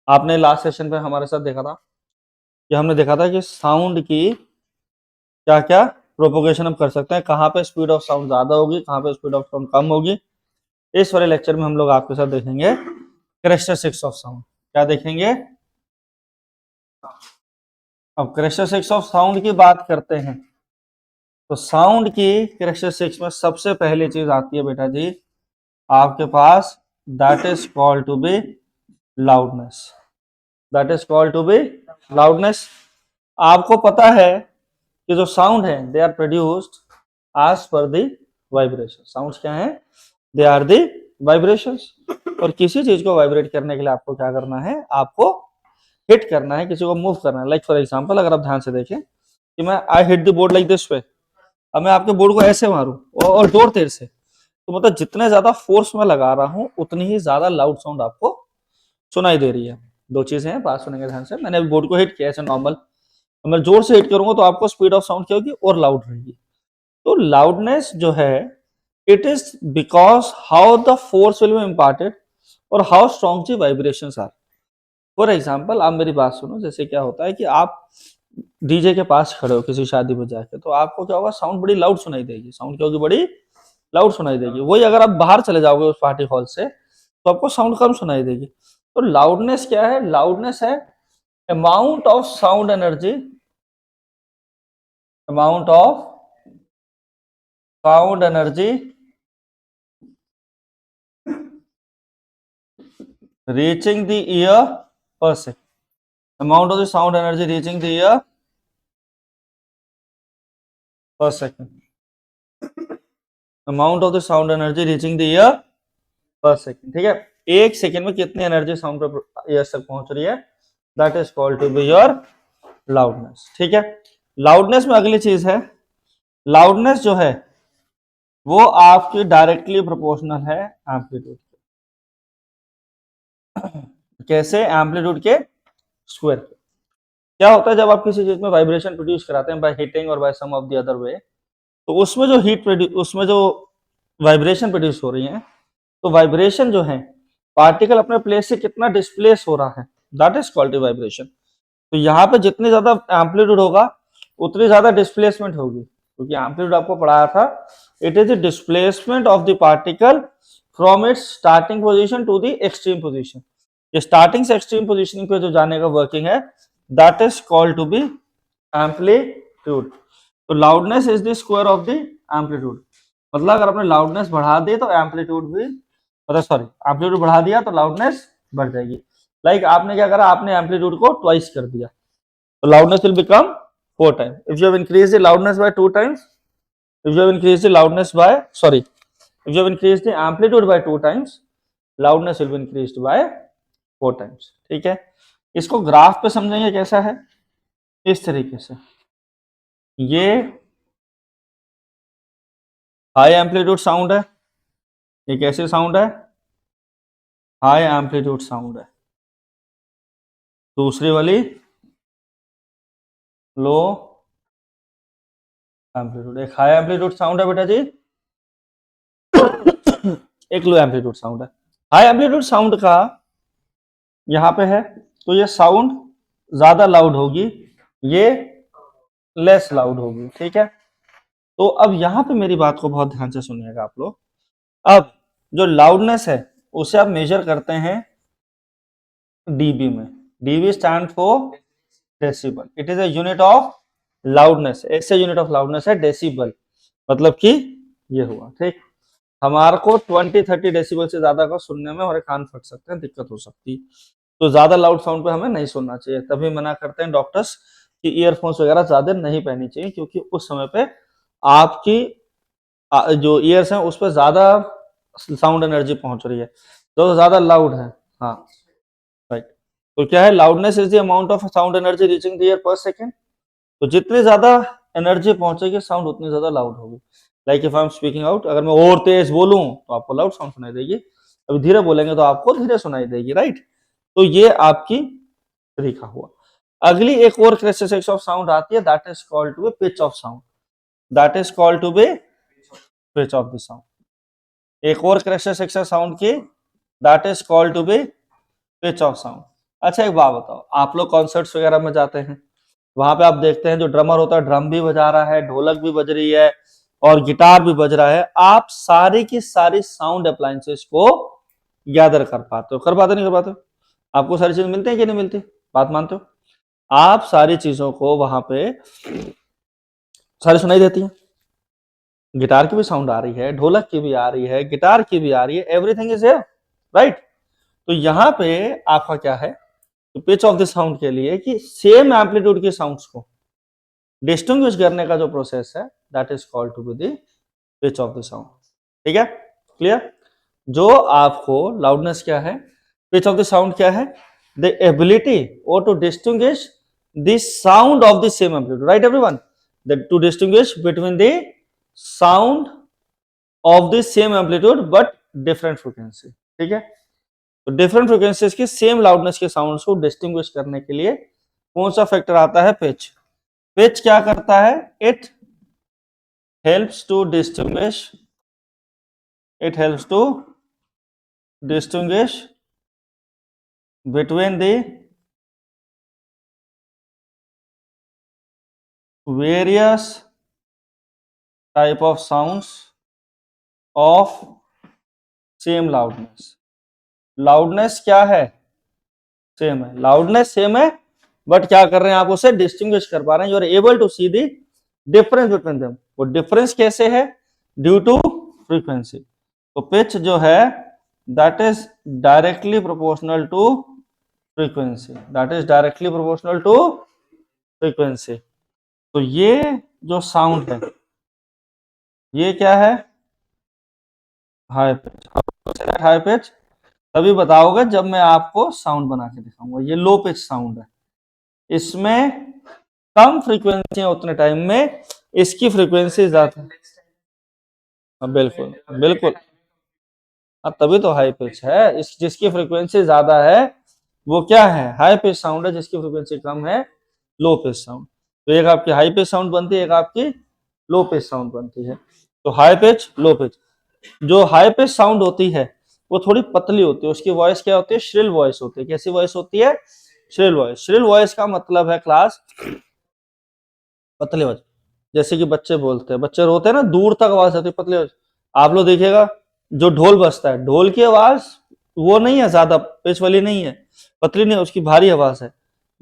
आपने last session पे हमारे साथ देखा था कि हमने देखा था कि साउंड की क्या क्या प्रोपोगेशन हम कर सकते हैं, कहाँ पे स्पीड ऑफ साउंड ज्यादा होगी, कहाँ पे स्पीड ऑफ साउंड कम होगी। इस वाले लेक्चर में हम लोग आपके साथ देखेंगे कैरेक्टरिस्टिक्स ऑफ साउंड। क्या देखेंगे? अब कैरेक्टरिस्टिक्स ऑफ साउंड की बात करते हैं तो साउंड की कैरेक्टरिस्टिक्स में सबसे पहली चीज आती है बेटा जी आपके पास, that is called to be loudness. That is called to be loudness. आपको पता है कि जो साउंड है they are produced as per the vibration. Sounds क्या है? They are the vibrations. और किसी चीज को वाइब्रेट करने के लिए आपको क्या करना है? आपको हिट करना है, किसी को मूव करना है। लाइक फॉर एग्जांपल अगर आप ध्यान से देखें कि मैं I hit the board like this way, अब मैं आपके बोर्ड को ऐसे मारूं और जोर देर से, तो मतलब जितने ज्यादा फोर्स में लगा रहा हूं उतनी ही ज्यादा लाउड साउंड आपको सुनाई दे रही है। दो चीजें हैं, बात सुनेंगे ध्यान से। मैंने बोर्ड को हिट किया ऐसे नॉर्मल, मैं जोर से हिट करूंगा तो आपको स्पीड ऑफ साउंड क्या होगी? और लाउड रहेगी। तो लाउडनेस जो है it is because how the force will be imparted और how strong the vibrations are. For example आप मेरी बात सुनो, जैसे क्या होता है कि आप डीजे के पास खड़े हो किसी शादी में जाके, तो आपको क्या होगा? साउंड बड़ी लाउड सुनाई देगी। साउंड क्या होगी? बड़ी लाउड सुनाई देगी। वही अगर आप बाहर चले जाओगे उस पार्टी हॉल से तो आपको साउंड कम सुनाई देगी। तो लाउडनेस क्या है? लाउडनेस है amount of sound energy, amount of sound energy reaching the ear per second. Amount of the sound energy reaching the ear per second. Amount of the sound energy reaching the ear per second. ठीक है, एक second में कितनी energy sound per year तक पहुंच रही है, that is called to be your loudness. ठीक है, लाउडनेस में अगली चीज है, लाउडनेस जो है वो आपकी डायरेक्टली प्रोपोर्शनल है एम्पलीट्यूड के। कैसे? एम्पलीट्यूड के स्क्वायर। क्या होता है जब आप किसी चीज में वाइब्रेशन प्रोड्यूस कराते हैं बाय हीटिंग और by some of the other way, तो उसमें जो उसमें जो वाइब्रेशन प्रोड्यूस हो रही है, तो वाइब्रेशन जो है पार्टिकल अपने प्लेस से कितना डिस्प्लेस हो रहा है, दैट इज कॉल्ड वाइब्रेशन। तो यहाँ पे जितनी ज्यादा एम्पलीट्यूड होगा उतनी ज्यादा डिस्प्लेसमेंट होगी, क्योंकि एम्पलीट्यूड आपको पढ़ाया था, it is the displacement of the particle from its starting position to the extreme position. Starting से एक्सट्रीम पोजिशनिंग पे जो जाने का वर्किंग है, that is called to be amplitude. तो loudness is the square of the amplitude. मतलब अगर आपने लाउडनेस बढ़ा दी तो एम्पलीट्यूड भी, मतलब सॉरी, एम्पलीट्यूड बढ़ा दिया तो लाउडनेस बढ़ जाएगी। लाइक आपने क्या करा? आपने एम्पलीट्यूड को ट्वाइस कर दिया तो loudness will become 4 times. If you have increased the loudness by 2 times, if you have increased the loudness by, sorry, if you have increased the amplitude by 2 times, loudness will be increased by 4 times। ठीक है, इसको graph पे समझेंगे कैसा है, इस तरीके से। ये हाई एम्पलीट्यूड साउंड है, ये कैसे साउंड है? हाई एम्पलीट्यूड साउंड है। दूसरी वाली लो एम्पलीट्यूड। एक हाई एम्पलीट्यूड साउंड है बेटा जी, एक लो एम्पलीट्यूड साउंड है। हाई एम्पलीट्यूड साउंड का यहाँ पे है, तो ये साउंड ज्यादा लाउड होगी, ये लेस लाउड होगी। ठीक है, तो अब यहाँ पे मेरी बात को बहुत ध्यान से सुनिएगा आप लोग। अब जो लाउडनेस है उसे आप मेजर करते हैं डीबी में। DB stand for decibel, it is a unit of loudness. ऐसे यूनिट ऑफ लाउडनेस है डेसिबल, मतलब कि ये हुआ। ठीक, हमारे को 20-30 डेसिबल से ज्यादा का सुनने में हमारे कान फट सकते हैं, दिक्कत हो सकती है। तो ज्यादा लाउड साउंड पे हमें नहीं सुनना चाहिए, तभी मना करते हैं डॉक्टर्स कि ईयरफोन्स वगैरह ज्यादा नहीं पहननी चाहिए, क्योंकि उस समय पे आपकी जो ईयर्स हैं उस पर ज्यादा साउंड एनर्जी पहुंच रही है, जो ज्यादा लाउड है। हाँ राइट, तो क्या है? Loudness is the amount of sound energy reaching the year पर सेकेंड। तो जितनी ज्यादा एनर्जी पहुंचेगी साउंड उतनी ज्यादा लाउड होगी। Like if I am speaking out, अगर मैं और तेज बोलूं तो आपको लाउड साउंड सुनाई देगी, अभी धीरे बोलेंगे तो आपको धीरे सुनाई देगी। राइट, तो ये आपकी तरीका हुआ। अगली एक और कैरेक्टरिस्टिक्स ऑफ साउंड आती है, that is called to be pitch of sound. That is called to be pitch of the sound. एक और कैरेक्टरिस्टिक्स है साउंड की, that is called to be pitch of sound. अच्छा एक बात बताओ, आप लोग कॉन्सर्ट्स वगैरह में जाते हैं, वहां पे आप देखते हैं जो ड्रमर होता है ड्रम भी बजा रहा है, ढोलक भी बज रही है और गिटार भी बज रहा है, आप सारी की सारी साउंड अप्लायंसेस को गैदर कर पाते हो, कर पाते नहीं कर पाते हो? आपको सारी चीजें मिलती है कि नहीं मिलती, बात मानते हो? आप सारी चीजों को वहां पे सारी सुनाई देती है, गिटार की भी साउंड आ रही है, ढोलक की भी आ रही है, गिटार की भी आ रही है, एवरीथिंग इज हियर, राइट? तो यहाँ पे आपका क्या है, पिच ऑफ द साउंड के लिए कि सेम एम्पलीट्यूड की साउंड्स को डिस्टिंग्विश करने का जो प्रोसेस है that is called to be the pitch of the sound. ठीक है, क्लियर? जो आपको लाउडनेस क्या है, पिच ऑफ द साउंड क्या है, द एबिलिटी और to distinguish the sound of the same amplitude, right everyone? That to distinguish between the sound of the same amplitude but different frequency. ठीक है, तो डिफरेंट फ्रीक्वेंसीज की same loudness के sounds को distinguish करने के लिए कौन सा फैक्टर आता है, पिच। पिच क्या करता है, it helps to distinguish, it helps to distinguish between the various type of sounds of same loudness। loudness क्या है, सेम है, लाउडनेस सेम है, बट क्या कर रहे हैं आप उसे डिस्टिंग्विश कर पा रहे हैं, you are able to see the difference between them. वो डिफरेंस कैसे है, ड्यू टू फ्रीक्वेंसी। तो पिच जो है that is directly proportional to frequency, that is directly proportional to frequency. तो ये जो साउंड है ये क्या है, हाई पिच। हाई पिच तभी बताओगे जब मैं आपको साउंड बना के दिखाऊंगा। ये लो पिच साउंड है, इसमें कम फ्रीक्वेंसी है उतने टाइम में, इसकी फ्रीक्वेंसी ज्यादा है। बिल्कुल बिल्कुल, तभी तो हाई पिच है। इस जिसकी फ्रीक्वेंसी ज्यादा है वो क्या है, हाई पिच साउंड है, जिसकी फ्रीक्वेंसी कम है लो पिच साउंड। तो एक आपकी हाई पिच साउंड बनती है, एक आपकी लो पिच साउंड बनती है। तो हाई पिच लो पिच, जो हाई पिच साउंड होती है वो थोड़ी पतली होती है, उसकी वॉइस क्या होती है, श्रिल वॉइस होती है। कैसी वॉइस होती है, श्रिल वॉइस। श्रिल वॉइस का मतलब है क्लास पतली आवाज, जैसे कि बच्चे बोलते हैं, बच्चे रोते हैं ना, दूर तक आवाज आती है, पतली आवाज। आप लोग देखिएगा जो ढोल बजता है, ढोल की आवाज वो नहीं है ज्यादा पिच वाली, नहीं है, पतली नहीं है, उसकी भारी आवाज है,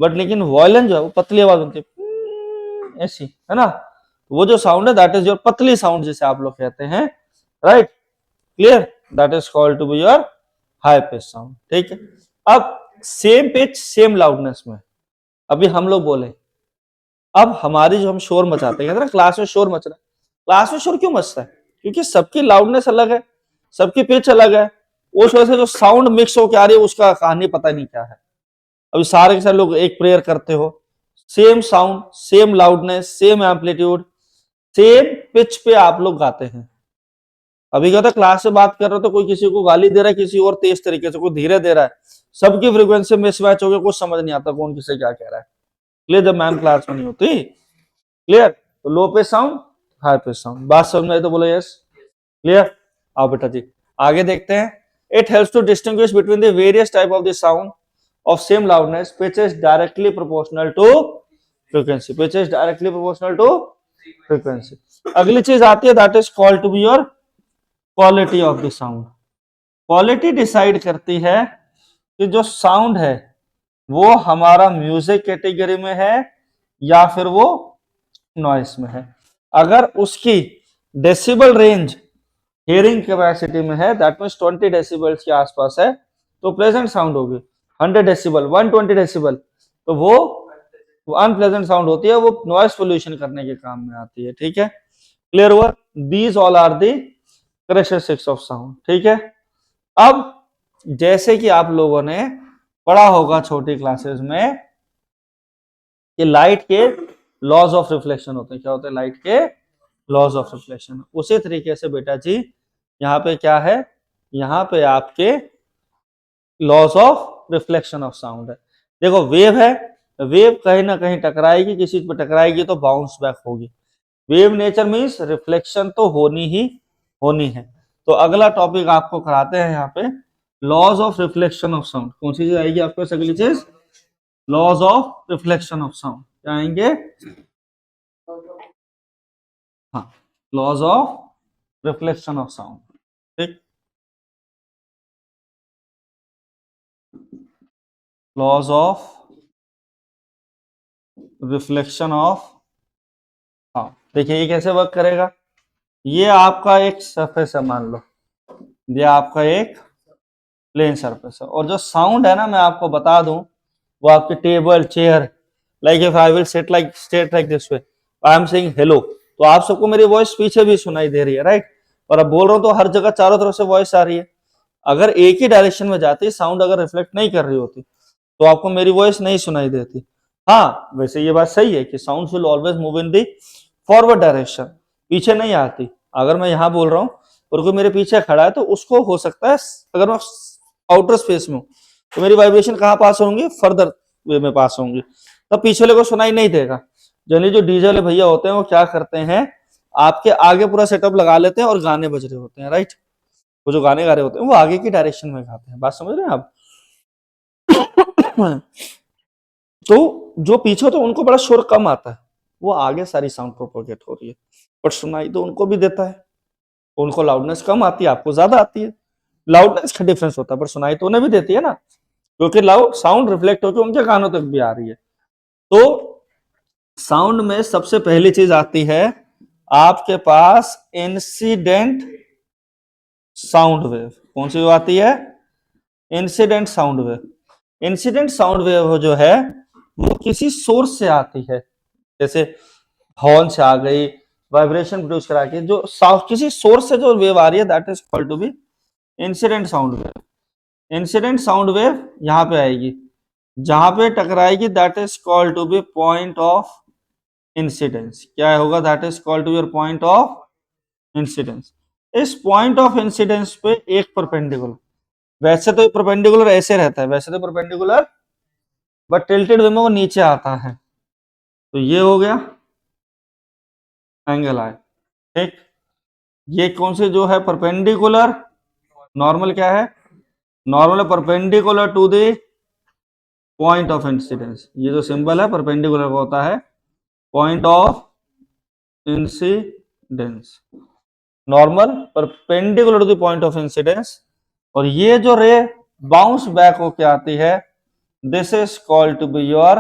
बट लेकिन वॉयलिन जो है वो पतली आवाज होती है, ऐसी है ना। वो जो साउंड है दैट इज योर पतली साउंड, जिसे आप लोग कहते हैं, right? Clear? That is called to be your high pitch sound. ठीक है, अब सेम पिच सेम लाउडनेस में अभी हम लोग बोले, अब हमारी जो हम शोर मचाते हैं ना, क्लास में शोर मच रहा है, क्लास में शोर क्यों मचता है, क्योंकि सबकी लाउडनेस अलग है, सबकी पिच अलग है, उस वजह से जो साउंड मिक्स होकर आ रही है उसका कहानी पता नहीं क्या है। अभी सारे के सारे लोग एक प्रेयर करते हो, same sound same loudness same amplitude same pitch पे आप लोग गाते हैं। अभी क्या था, क्लास से बात कर रहे हो तो कोई किसी को गाली दे रहा है, किसी और तेज तरीके से, कोई धीरे दे रहा है, सबकी फ्रीक्वेंसी मिसमैच हो गया, कुछ समझ नहीं आता कौन किसे क्या कह रहा है। क्लियर? जब मैम क्लास में नहीं होती। क्लियर? तो low pitch sound high pitch sound, बात समझ में आई तो बोलो यस। क्लियर? आओ बेटा जी आगे देखते हैं। It helps to distinguish between the various type of the sound of same loudness, which is directly proportional to frequency, which is directly proportional to frequency। अगली चीज आती है that is called to be your quality of the sound. Quality decide करती है कि जो sound है वो हमारा म्यूजिक कैटेगरी में है या फिर वो नॉइस में है। अगर उसकी डेसिबल रेंज हियरिंग कैपेसिटी में है, दैट मीन्स 20 डेसिबल्स के आसपास है, तो प्लेजेंट साउंड होगी। 100 डेसिबल 120 डेसिबल तो वो अनप्लेजेंट साउंड होती है, वो नॉइस पोल्यूशन करने के काम में आती है। ठीक है, क्लियर हुआ? These all are the characteristics of sound. ठीक है, अब जैसे कि आप लोगों ने पढ़ा होगा छोटी क्लासेस में कि लाइट के लॉज ऑफ रिफ्लेक्शन होते हैं। क्या होते हैं? लाइट के लॉज ऑफ रिफ्लेक्शन। उसी तरीके से बेटा जी यहाँ पे क्या है, यहाँ पे आपके loss of reflection of sound है। देखो वेव है, वेव कहीं ना कहीं टकराएगी, किसी पे टकराएगी तो बाउंस बैक होगी। वेव नेचर मीन्स रिफ्लेक्शन तो होनी ही होनी है। तो अगला टॉपिक आपको कराते हैं यहाँ पे laws of reflection of sound, कौन सी चीज आएगी आपको अगली चीज, laws of reflection of sound, क्या आएंगे, हाँ, laws of reflection of sound, ठीक, लॉज ऑफ रिफ्लेक्शन ऑफ, हाँ देखिए ये कैसे वर्क करेगा, ये आपका एक सरफेस है मान लो, ये आपका एक प्लेन सरफेस है, और जो साउंड है ना मैं आपको बता दूं, वो आपके table chair, like if I will sit like state like this way, I am saying hello, तो आप सबको मेरी वॉइस पीछे भी सुनाई दे रही है, राइट, और अब बोल रहा हूं तो हर जगह चारों तरफ से वॉइस आ रही है, अगर एक ही डायरेक्शन में जाती, साउंड अगर रिफ्लेक्ट नहीं कर रही होती तो आपको मेरी वॉइस नहीं सुनाई देती। हाँ वैसे ये बात सही है कि sound will always move in the forward direction, पीछे नहीं आती, अगर मैं यहाँ बोल रहा हूँ और कोई मेरे पीछे खड़ा है तो उसको हो सकता है अगर मैं आउटर स्पेस में हूँ तो मेरी वाइब्रेशन कहाँ पास होंगी, फर्दर वे में पास होंगी, तब पीछे वाले को सुनाई नहीं देगा। जनरली जो डीजे वाले भैया होते हैं वो क्या करते हैं, आपके आगे पूरा सेटअप लगा लेते हैं और गाने बज रहे होते हैं, राइट, वो जो गाने गा रहे होते हैं वो आगे की डायरेक्शन में गाते हैं, बात समझ रहे हैं आप। तो जो पीछे तो उनको बड़ा शोर कम आता है, वो आगे सारी साउंड प्रोपोगेट हो रही है, पर सुनाई तो उनको भी देता है, उनको लाउडनेस कम आती है, आपको ज्यादा आती है, लाउडनेस का डिफरेंस होता है, पर सुनाई तो उन्हें भी देती है ना, क्योंकि लाउड साउंड रिफ्लेक्ट होकर उनके कानों तक भी आ रही है। तो साउंड में सबसे पहली चीज आती है आपके पास इंसिडेंट साउंड वेव, कौन सी आती है, incident sound wave, incident sound wave जो है वो किसी सोर्स से आती है, जैसे हॉर्न से आ गई, वाइब्रेशन प्रोड्यूस करा के जो किसी सोर्स से जो वेव आ रही है that is called to be incident sound wave. Incident sound wave यहां पे आएगी, जहां पे टकराएगी that is called to be point of incidence, क्या होगा, that is called to your point of incidence. इस पॉइंट ऑफ इंसिडेंस पे एक परपेंडिकुलर, वैसे तो परपेंडिकुलर ऐसे रहता है, वैसे तो परपेंडिकुलर बट टिल्टेड वे में वो नीचे आता है, तो ये हो गया एंगल आई, ठीक, ये कौन से जो है परपेंडिकुलर, नॉर्मल क्या है, normal perpendicular to the point of incidence, ये जो सिंबल है परपेंडिकुलर का होता है point of incidence, normal perpendicular to the point of incidence, और ये जो रे बाउंस बैक होके आती है this is called to be your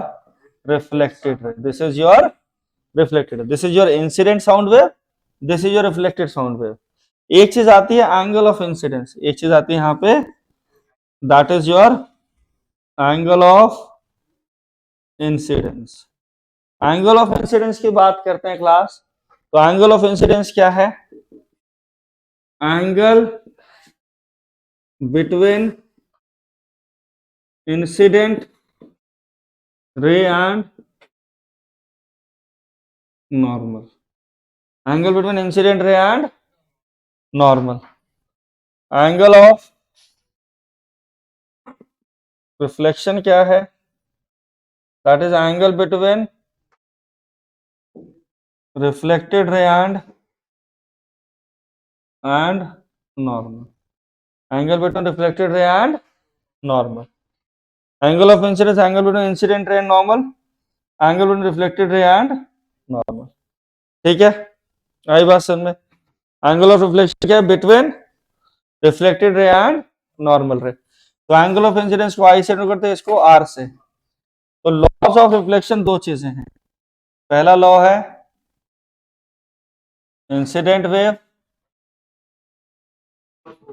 reflected ray, this is your reflected, this is your incident sound wave, this is your reflected sound wave. एक चीज आती है एंगल ऑफ इंसिडेंस, एक चीज आती है यहाँ पे that is your angle of incidence. Angle of incidence की बात करते हैं क्लास, तो एंगल ऑफ इंसिडेंस क्या है, angle between incident ray and normal, angle between incident ray and normal, angle of reflection क्या है, that is angle between reflected ray and normal, angle between reflected ray and normal, angle of incidence angle between incident ray and normal, angle between reflected ray and normal, ठीक है, आई बात समझ में। Angle of reflection क्या है, between reflected ray and normal रे, तो angle of incidence को आई से करते हैं, इसको आर से। तो लॉस ऑफ रिफ्लेक्शन दो चीजें हैं, पहला लॉ है इंसिडेंट वेव,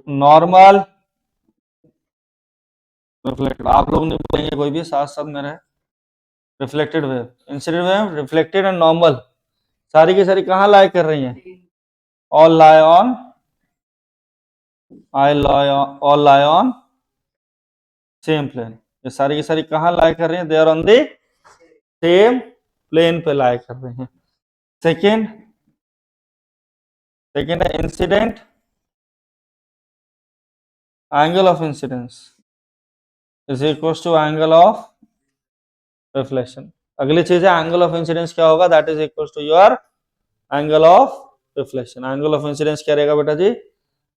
नॉर्मल रिफ्लेक्टेड, आप लोग नहीं बोलेंगे कोई भी, साथ साथ मेरे, reflected wave, incident wave, reflected and normal, सारी की सारी कहां लाई कर रही हैं, all lie on, all lie on same plane, ये सारी की सारी कहां लाई कर रही हैं, they are on the same plane पे लाई कर रही हैं। सेकेंड है incident angle of incidence is equal to angle of reflection, अगली चीज है एंगल ऑफ इंसिडेंस क्या होगा, that is equal to your angle of reflection, angle of incidence क्या रहेगा बेटा जी,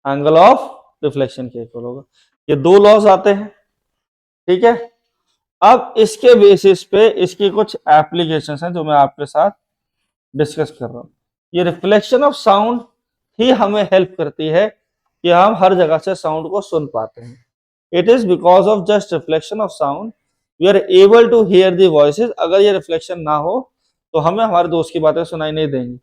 एंगल ऑफ रिफ्लेक्शन के इक्वल होगा। ये दो लॉज आते हैं, ठीक है। अब इसके बेसिस पे इसकी कुछ एप्लीकेशन हैं जो मैं आपके साथ डिस्कस कर रहा हूं। ये रिफ्लेक्शन ऑफ साउंड ही हमें हेल्प करती है कि हम हर जगह से साउंड को सुन पाते हैं। It is because of just reflection of sound we are able to hear the voices. अगर ये रिफ्लेक्शन ना हो तो हमें हमारे दोस्त की बातें सुनाई नहीं देंगी।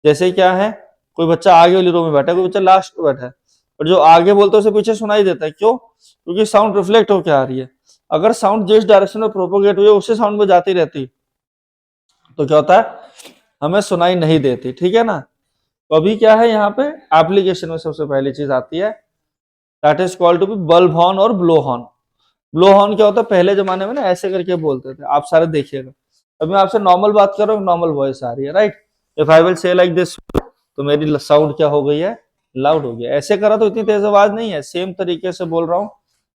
जैसे क्या है, कोई बच्चा आगे वाली रो में बैठा है, कोई बच्चा लास्ट में बैठा है, और जो आगे बोलता है उसे पीछे सुनाई देता है। क्यों? क्योंकि साउंड रिफ्लेक्ट होकर आ रही है। अगर साउंड जिस डायरेक्शन में प्रोपोगेट हुई है उसी साउंड में जाती रहती तो क्या होता है, हमें सुनाई नहीं देती, ठीक है ना। तो अभी क्या है, यहाँ पे एप्लीकेशन में सबसे पहली चीज आती है that is called to be bulb horn और ब्लो हॉर्न। ब्लो हॉर्न क्या होता है, पहले जमाने में ना ऐसे करके बोलते थे, आप सारे देखिएगा। अभी मैं आपसे नॉर्मल बात कर रहा हूँ, नॉर्मल वॉइस आ रही है, right. If I will say like this तो मेरी साउंड क्या हो गई है, लाउड हो गया। ऐसे करा तो इतनी तेज आवाज नहीं है, सेम तरीके से बोल रहा हूँ,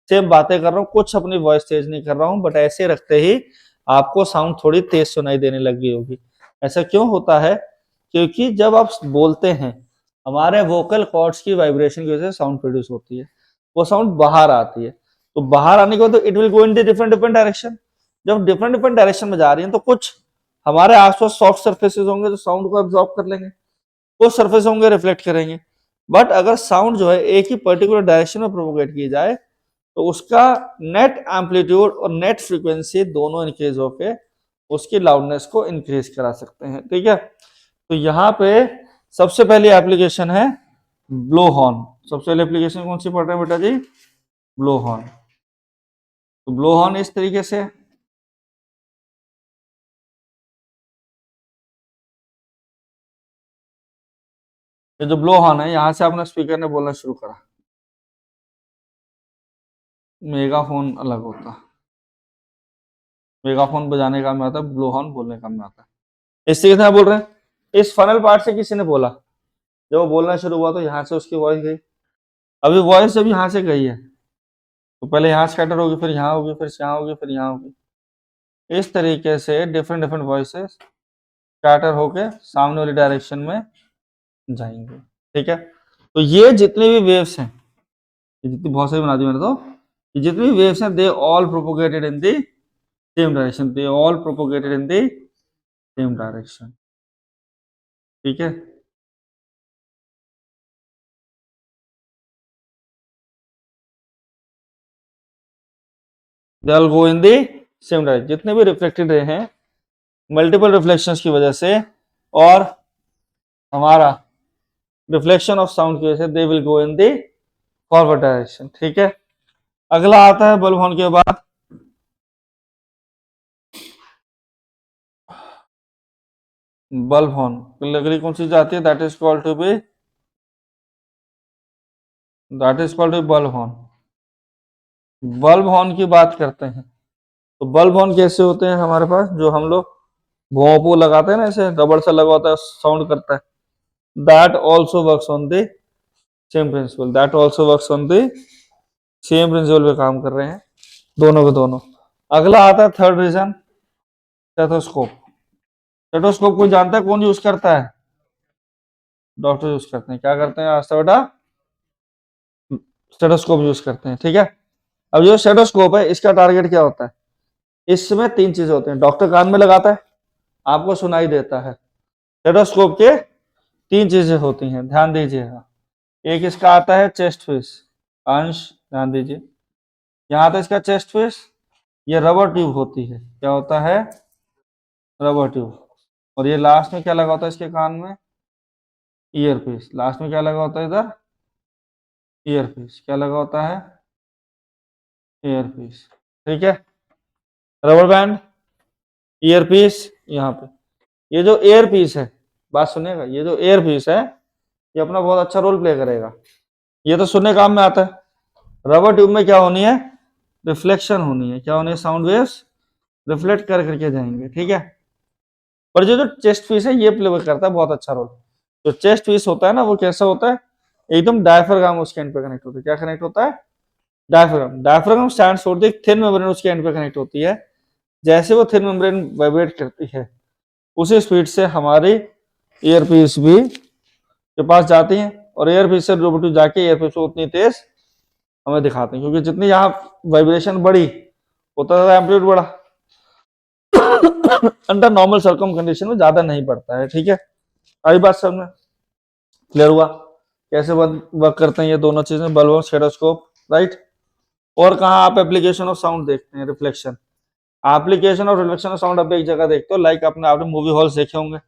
सेम बातें कर रहा हूँ, कुछ अपनी वॉइस तेज नहीं कर रहा हूँ, बट ऐसे रखते ही आपको साउंड थोड़ी तेज सुनाई देने लग गई होगी। ऐसा क्यों होता है? क्योंकि जब आप बोलते हैं हमारे वोकल कॉर्ड्स की वाइब्रेशन की वजह से साउंड प्रोड्यूस होती है, वो साउंड बाहर आती है। तो बाहर आने के बाद it will go in different different direction. जब डिफरेंट डिफरेंट डायरेक्शन में जा रही है तो कुछ हमारे आसपास सॉफ्ट सर्फेसेस होंगे जो साउंड को एब्जॉर्ब कर लेंगे, कुछ सर्फेस होंगे रिफ्लेक्ट करेंगे। बट अगर साउंड जो है एक ही पर्टिकुलर डायरेक्शन में प्रोपोगेट की जाए तो उसका नेट एम्पलीट्यूड और नेट फ्रीक्वेंसी दोनों इंक्रीज होके उसकी लाउडनेस को इंक्रीज करा सकते हैं, ठीक है। तो यहाँ पे सबसे पहली एप्लीकेशन है ब्लो हॉर्न। सबसे पहली एप्लीकेशन कौन सी पढ़ रहे हैं बेटा जी? Blow horn. तो ब्लो हॉर्न इस तरीके से, ये जो ब्लो हॉर्न है यहां से आपने स्पीकर ने बोलना शुरू करा, मेगाफोन अलग होता, मेगाफोन बजाने का में आता है, ब्लो हॉर्न बोलने का में आता है। इस तरीके से बोल रहे हैं। इस फनल पार्ट से किसी ने बोला, जब वो बोलना शुरू हुआ तो यहाँ से उसकी वॉइस गई। अभी वॉइस जब यहाँ से गई है तो पहले यहाँ स्कैटर होगी, फिर यहाँ होगी, फिर यहाँ होगी, फिर यहाँ होगी। इस तरीके से डिफरेंट डिफरेंट वॉइसेस स्कैटर होके सामने वाली डायरेक्शन में जाएंगे, ठीक है। तो ये जितने भी वेव्स हैं, ये जितनी बहुत सारी बना दी मैंने, तो ये जितनी भी वेव्स हैं they all propagated in the same direction, they all propagated in the same direction, ठीक है। They all go in the same direction. जितने भी रिफ्लेक्टेड रे हैं मल्टीपल रिफ्लेक्शंस की वजह से और हमारा रिफ्लेक्शन ऑफ साउंड की वजह से दे will go in the forward direction, ठीक है। अगला आता है बल्ब हॉर्न के बाद बल्ब हॉर्न। अगली कौन सी जाती है? That is called to be bulb horn. Bulb horn की बात करते हैं तो बल्ब हॉर्न कैसे होते हैं हमारे पास, जो हम लोग भोंपू लगाते हैं ना, ऐसे रबड़ सा लगा होता है, साउंड करता है। That also works on the same principle, that also works on the same principle पे काम कर रहे हैं दोनों के दोनों। अगला आता है थर्ड रीजन, स्टेथोस्कोप। स्टेथोस्कोप को जानता है कौन यूज करता है? डॉक्टर यूज करते हैं। क्या करते हैं आस्था बेटा? स्टेथोस्कोप यूज करते हैं, ठीक है। अब जो स्टेथोस्कोप है इसका टारगेट क्या होता है? इसमें तीन चीजें होती हैं। डॉक्टर कान में लगाता है, आपको सुनाई देता है। स्टेथोस्कोप के तीन चीजें होती हैं, ध्यान दीजिएगा। एक इसका आता है चेस्ट पीस, अंश ध्यान दीजिए, यहाँ आता है इसका चेस्ट पीस। ये रबर ट्यूब होती है, क्या होता है? Rubber tube. और ये लास्ट में क्या लगा होता है इसके कान में? Year piece. लास्ट में क्या लगा होता है इधर? Ear piece. क्या लगा होता है? ईयर पीस, ठीक है। रबर बैंड, ईयर पीस यहाँ पे। ये जो एयर पीस है, बात सुनिएगा, ये जो एयर पीस है ये अपना बहुत अच्छा रोल प्ले करेगा। ये तो सुनने काम में आता है। रबर ट्यूब में क्या होनी है? रिफ्लेक्शन होनी है। क्या होनी है? साउंड वेव्स रिफ्लेक्ट कर करके जाएंगे, ठीक है। पर जो जो चेस्ट पीस है ये प्ले करता है बहुत अच्छा रोल। जो चेस्ट पीस होता है ना वो कैसा होता है? एकदम डायफ्राम उसके एंड पे कनेक्ट होता है। क्या कनेक्ट होता है? Diaphragm. Diaphragm stands for the thin membrane, उसके एंड पे कनेक्ट होती है। जैसे वो थिन मेम्ब्रेन वाइब्रेट करती है उसी स्पीड से हमारी ईयर पीस भी के पास जाती है, और ईयर पीस से रोबोट जाके ईयर पीस को उतनी तेज हमें दिखाते हैं, क्योंकि जितनी यहाँ वाइब्रेशन बढ़ी उतना ज्यादा एम्पलीट्यूड बढ़ा। अंडर नॉर्मल सर्कम कंडीशन में ज्यादा नहीं बढ़ता है। ठीक है, आई बात समझ में? क्लियर हुआ कैसे वर्क करते हैं ये दोनों चीजें, बल्ब और स्टेथोस्कोप, राइट। और कहाँ आप एप्लीकेशन ऑफ साउंड देखते हैं? Reflection, application of reflection of sound आप एक जगह देखते हो, लाइक आपने मूवी हॉल्स देखे होंगे।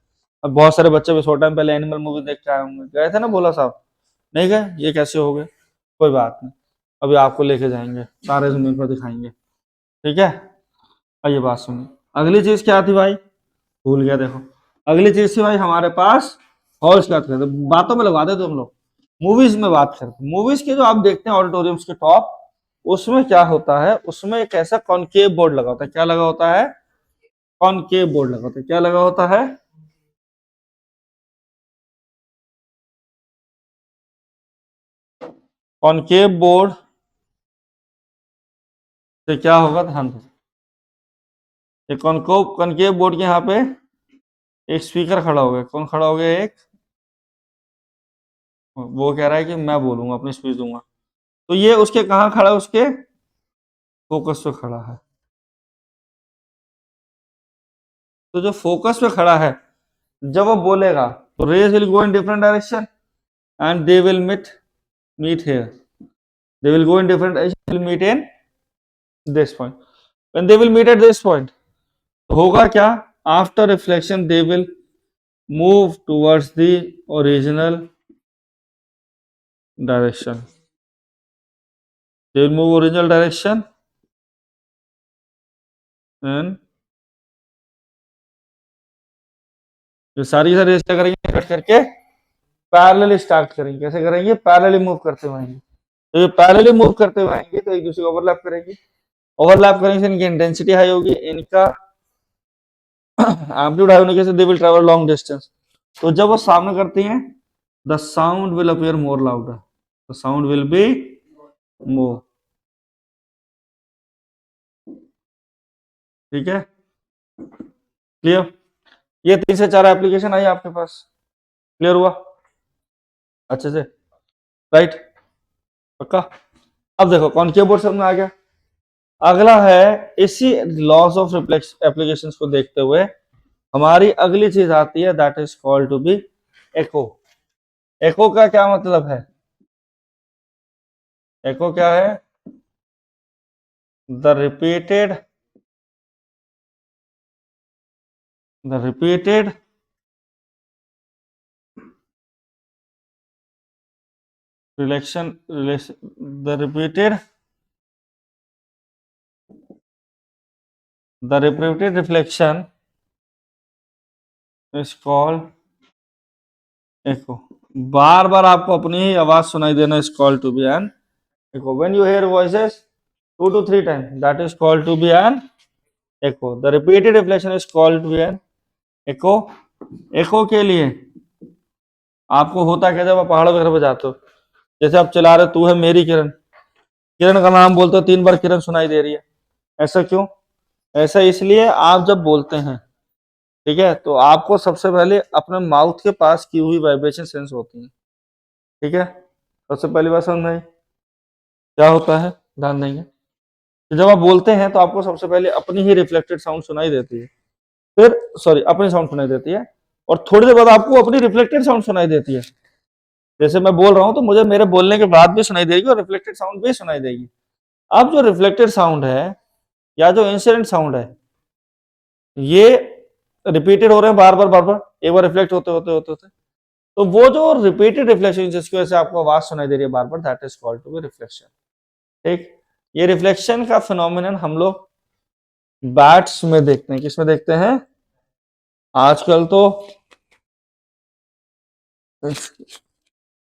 अब बहुत सारे बच्चे भी शॉर्ट टाइम पहले एनिमल मूवी देख के आए होंगे, गए थे ना भोला साहब? नहीं गए? ये कैसे हो गए? कोई बात नहीं, अभी आपको लेके जाएंगे, सारे जमीन पर दिखाएंगे। ठीक है, आइए बात सुनिए। अगली चीज क्या थी भाई? भूल गया, देखो अगली चीज थी भाई हमारे पास हॉल्स। क्या करते, बातों में लगा दे तुम लोग। मूवीज में बात करते, मूवीज के जो आप देखते हैं ऑडिटोरियम्स के टॉप, उसमें क्या होता है, उसमें एक ऐसा कॉनकेव बोर्ड लगा होता है। क्या लगा होता है? कॉनकेव बोर्ड लगा होता है। क्या लगा होता है? कॉनकेव बोर्ड से क्या होगा, ध्यान दो। एक कॉनकेव बोर्ड के यहाँ पे एक स्पीकर खड़ा हो गया। कौन खड़ा हो गया? एक, वो कह रहा है कि मैं बोलूंगा, अपनी स्पीच दूंगा। तो ये उसके कहाँ खड़ा है? उसके फोकस पे खड़ा है। तो जो फोकस पे खड़ा है, जब वो बोलेगा तो rays will go in different direction and they will meet here. They will go in different direction, will meet in this point. When they will meet at this point, होगा क्या? After reflection they will move towards the original direction. They will move original direction and ये सारी race क्या करेंगे? Cut करके parallelly start करेंगे। कैसे करेंगे? पैरेलली मूव करते हुए आएंगे। तो ये पैरेलली मूव करते हुए आएंगे तो एक दूसरे को ओवरलैप करेंगे। ओवरलैप करने से इनकी इंटेंसिटी हाई होगी, इनका एम्पलीट्यूड हाई होने से they will travel long distance. तो जब वो सामने करती हैं, the sound will appear more louder, the sound will be more. ठीक है, क्लियर? ये 3 से 4 एप्लीकेशन आई आपके पास, क्लियर हुआ अच्छे से, राइट? पक्का? अब देखो कॉनकेव बोर्ड समझ में आ गया। अगला है, इसी लॉस ऑफ रिफ्लेक्स एप्लीकेशंस को देखते हुए हमारी अगली चीज आती है, that is called to be echo. Echo का क्या मतलब है? एको क्या है? The repeated reflection, the repeated reflection is called echo. बार बार आपको अपनी ही आवाज सुनाई देना is called to be an echo. When you hear voices 2 to 3 times, that is called to be an echo. The repeated reflection is called to be an echo. echo के लिए आपको होता क्या जब आप पहाड़ों वगैरह पे जाते हो, जैसे आप चला रहे, तू है मेरी किरण, किरण का नाम बोलते हो 3 बार किरण सुनाई दे रही है। ऐसा क्यों? ऐसा इसलिए, आप जब बोलते हैं, ठीक है, तो आपको सबसे पहले अपने माउथ के पास की हुई वाइब्रेशन सेंस होती है। ठीक है, सबसे पहली बात समझ में क्या होता है, ध्यान देंगे। तो जब आप बोलते हैं तो आपको सबसे पहले अपनी ही रिफ्लेक्टेड साउंड सुनाई देती है, फिर सॉरी अपनी साउंड सुनाई देती है, और थोड़ी देर बाद आपको अपनी रिफ्लेक्टेड साउंड सुनाई देती है। जैसे मैं बोल रहा हूं तो मुझे मेरे बोलने के बाद भी सुनाई देगी और रिफ्लेक्टेड साउंड भी सुनाई देगी। अब जो रिफ्लेक्टेड साउंड है या जो इंसिडेंट साउंड है, ये रिपीटेड हो रहे हैं बार बार, एक बार रिफ्लेक्ट होते होते होते होते, तो वो जो रिपीटेड रिफ्लेक्शन जिसकी वजह से आपको आवाज सुनाई दे रही है बार बार, that is called to be reflection. ठीक, ये रिफ्लेक्शन का फिनोमिनन हम लोग बैट्स में देखते हैं। किसमें देखते हैं? आजकल तो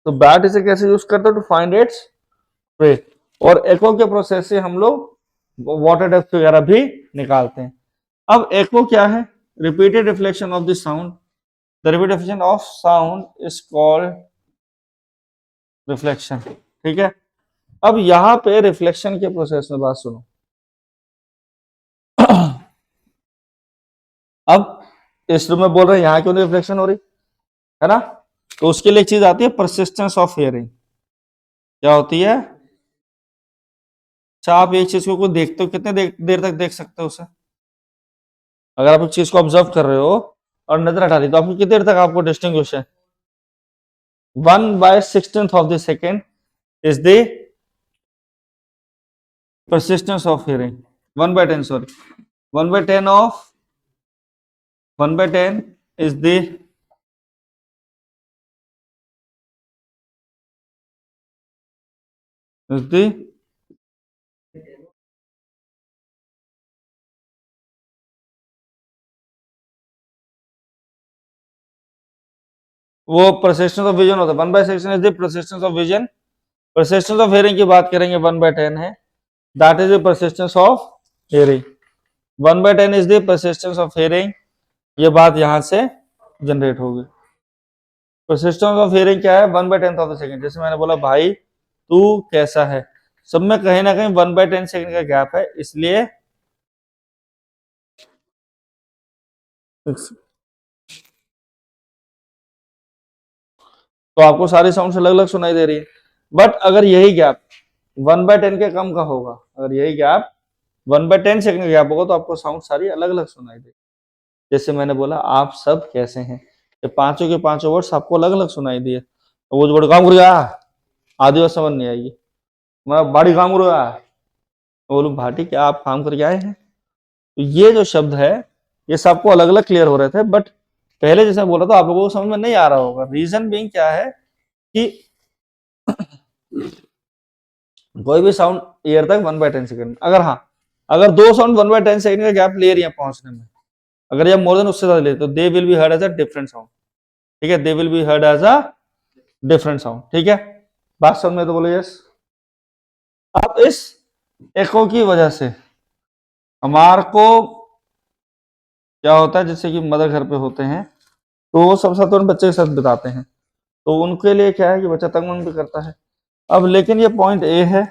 बैट इसे कैसे यूज करते हैं? To find its prey. और एको के प्रोसेस से हम लोग वाटर डेप्थ वगैरह भी निकालते हैं। अब एको क्या है? Repeated reflection of the sound, the repeated reflection of sound is called reflection. ठीक है, अब यहां पे रिफ्लेक्शन के प्रोसेस में बात सुनो। अब इस रूम में बोल रहे हैं, यहां क्यों नहीं रिफ्लेक्शन हो रही है ना? तो उसके लिए एक चीज आती है, परसिस्टेंस ऑफ हियरिंग। क्या होती है? अच्छा, आप एक चीज को देखते हो, कितने देर तक देख सकते हो उसे? अगर आप एक चीज को ऑब्जर्व कर रहे हो और नजर हटा दी तो आपको कितनी देर तक आपको डिस्टिंग्विश है? 1/16 of the second is the persistence of hearing. 1/10, sorry. 1/10 of 1/10 is the वो persistence of vision होता है। 1/16 is the persistence of vision. persistence of hearing की बात करेंगे 1/10 है, that is the persistence of hearing. 1/10 is the persistence of hearing. ये बात यहां से जनरेट होगी। persistence of hearing क्या है? 1/10 of the second। जैसे मैंने बोला भाई तू कैसा है, सब में कहीं ना कहीं 1/10 सेकंड का गैप है, इसलिए तो आपको सारी साउंड अलग अलग सुनाई दे रही है। बट अगर यही गैप 1/10 के कम का होगा, अगर यही गैप 1/10 सेकंड का गैप होगा तो आपको साउंड सारी अलग अलग सुनाई देगी। जैसे मैंने बोला आप सब कैसे हैं, ये पांचों के पांचों वर्ड्स आपको अलग अलग सुनाई दिए, तो वो जो वर्ड काम कर गया आधी बात समझ नहीं आएगी। मैं बाड़ी काम कर गया, बोलू भाटी क्या आप काम करके आए हैं? तो ये जो शब्द है ये सबको अलग अलग क्लियर हो रहे थे, बट पहले जैसे बोला था आप लोगों को समझ में नहीं आ रहा होगा। रीजन बीइंग क्या है कि कोई भी साउंड ईयर तक 1/10 सेकंड, अगर हाँ अगर दो साउंड 1/10 सेकंड का गैप ले रही है पहुंचने में, अगर ये मोर देन उससे ज्यादा ले तो they will be heard as a different sound. ठीक है, they will be heard as a different sound. ठीक है, बात समझ में तो बोलो यस। अब इस एको की वजह से हमारे को क्या होता है, जैसे कि मदर घर पे होते हैं तो वो सब साथ बच्चे के साथ बिताते हैं, तो उनके लिए क्या है कि बच्चा तंग भी करता है। अब लेकिन ये पॉइंट ए है,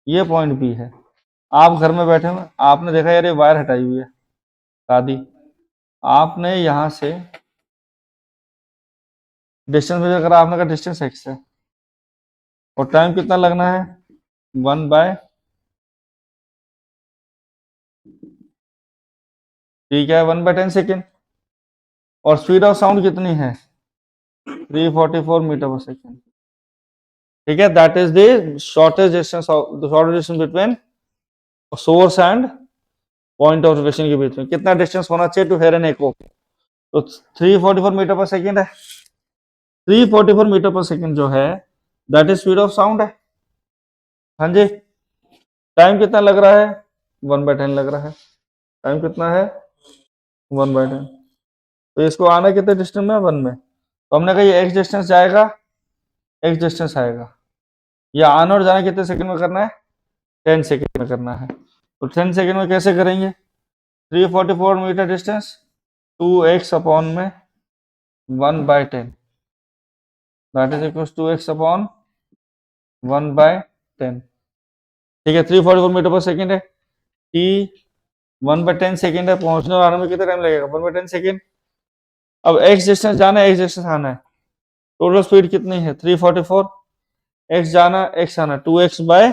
ये पॉइंट बी है। आप घर में बैठे हुए आपने देखा यार ये वायर हटाई हुई है दादी, आपने यहां से डिस्टेंस मेजर करा, आपने कहा डिस्टेंस एक्स है और टाइम कितना लगना है 1/, ठीक है 1/10 सेकेंड, और स्पीड ऑफ साउंड कितनी है 344 मीटर पर सेकेंड। ठीक है, that is the shortest distance between source and point of location के बीच में कितना डिस्टेंस होना चाहिए टू हेयर एन एको, तो 344 मीटर पर सेकेंड है। 344 मीटर पर सेकेंड जो है that is speed of sound है। हाँ जी, टाइम कितना लग रहा है 1/10 लग रहा है, टाइम कितना है 1/10। तो इसको आना कितने डिस्टेंस में 1 में, तो हमने कहा ये एक्स डिस्टेंस जाएगा, एक्स डिस्टेंस आएगा, या आना और जाना कितने सेकंड में करना है 10 सेकंड में करना है। तो 10 सेकंड में कैसे करेंगे, 344 मीटर डिस्टेंस 2x अपॉन में 1/10 that is equal to x upon 1/10। ठीक है, 344 मीटर पर सेकंड है, t 1/10 सेकंड है, पहुंचने और आने में कितना टाइम लगेगा 1/10 सेकंड। अब x डिस्टेंस जाना है, x डिस्टेंस आना है, टोटल स्पीड कितनी है 344, x जाना x आना 2x बाय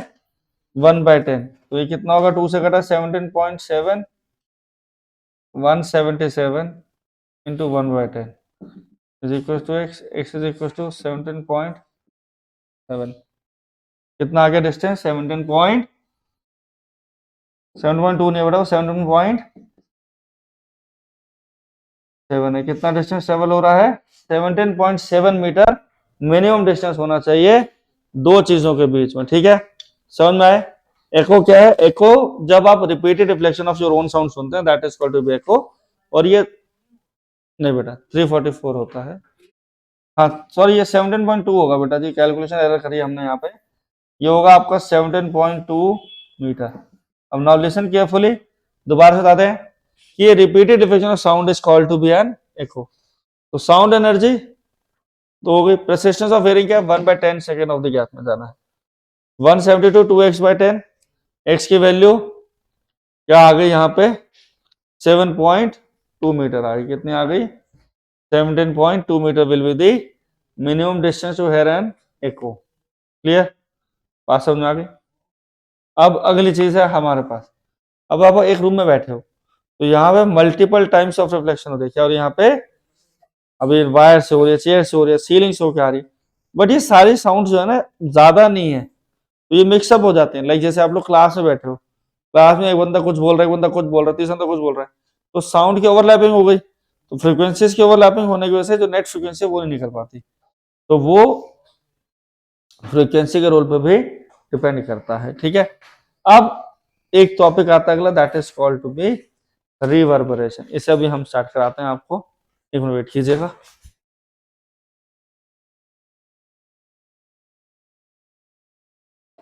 1/10, तो ये कितना होगा 2 से कटा 17.7 177 into 1/10 is equal to x, x is equal to 17.7, कितना आ गया डिस्टेंस 7.2 नहीं बेटा 17.7 है, कितना डिस्टेंस ट्रेवल हो रहा है 17.7 मीटर मिनिमम डिस्टेंस होना चाहिए दो चीजों के बीच में। ठीक है, समझ में आए। एको क्या है, एको जब आप repeated reflection of your own sound सुनते हैं that is called to be echo, और ये नहीं बेटा 344 होता है, हाँ सॉरी ये 17.2 होगा बेटा जी, कैलकुलेशन एरर करी हमने यहाँ पे, ये होगा आपका 17.2 मीटर। अब नाउ लिसन केयरफुली, दोबारा से बताते हैं कि ये repeated reflection of sound is called to be an echo. तो साउंड एनर्जी तो हो गई, प्रेसिस्टेंस ऑफ हियरिंग क्या 1/10 सेकेंड ऑफ द गैप में जाना है, 172 2x/10, x की वैल्यू क्या आ गई यहाँ पे 7.2 मीटर आ गई, कितनी आ गई 17.2 metre will be the minimum distance to hear an echo. Clear, बात समझ में आ गई। अब अगली चीज है हमारे पास, अब आप एक रूम में बैठे हो तो यहाँ पे मल्टीपल टाइम्स ऑफ रिफ्लेक्शन हो रही है, और यहाँ पे अभी वायर से हो रही है, चेयर से हो रही है, सीलिंग से होकर आ रही है, बट ये सारी साउंड जो है ना ज्यादा नहीं है, तो ये मिक्सअप हो जाते हैं। लाइक जैसे आप लोग क्लास में बैठे हो, क्लास में एक बंदा कुछ बोल रहा है, एक बंदा कुछ बोल रहा है, तीसरा बंदा कुछ बोल रहा है, तो साउंड की ओवरलैपिंग हो गई, तो फ्रीक्वेंसीज की ओवरलैपिंग होने की वजह से जो नेट फ्रीक्वेंसी है वो नहीं निकल पाती, तो वो फ्रीक्वेंसी के रोल पे भी डिपेंड करता है। ठीक है, अब एक टॉपिक आता है अगला, that is called to be reverberation. इसे अभी हम स्टार्ट कराते हैं आपको, एक मिनट वेट कीजिएगा।